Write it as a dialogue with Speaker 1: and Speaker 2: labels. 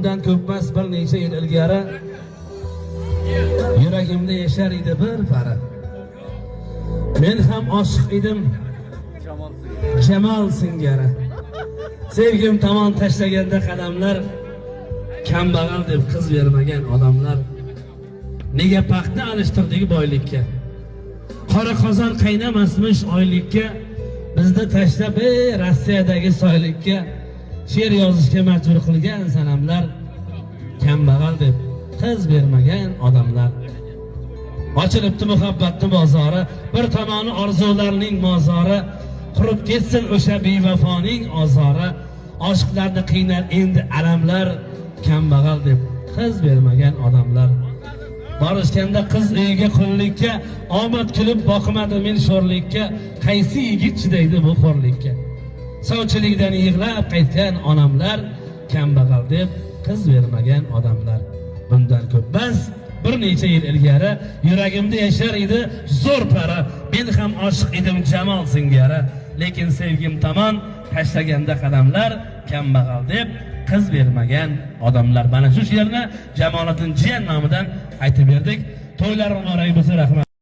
Speaker 1: bundan ko'pmas bir necha yil ilgari yuragimda yashar edi bir para. Men ham oshiq edim Jamol singari. Sevgim tomon tashlaganda qadamlar, kambag'al deb qiz bermagan odamlar. Nega paxta alishtirdik boylikka? Qora qozon qaynamasmish oylikka. Bizni tashlab Rossiyadagi soylikka she'r yozishga majbur qilgan sanamlar, kambag'al deb qiz bermagan odamlar. Ochilibdi muhabbatning bozori, bir tomoni orzularning mozori, qurib ketsin o'sha bevafoning ozori. Oshiqlarni qiynar endi alamlar, kambag'al deb qiz bermagan odamlar. Borishganda qiz uyiga qullikka, omad kulib boqmadi men sho'rlikka. Qaysi yigit chidaydi bu xo'rlikka? Sovchilikdan yig'lab qaytgan onamlar, kambag'al deb qiz bermagan odamlar. Bundan ko'pmas bir necha yil ilgari yuragimda yashar edi zo'r para. Men ham oshiq edim Jamol singari. Lekin sevgim tomon tashlaganda qadamlar, kambag'al deb qiz bermagan odamlar. Mana shu she'rni Jamoliddin Jiyan nomidan aytib berdik. To'ylar muborak bo'lsin, rahmat.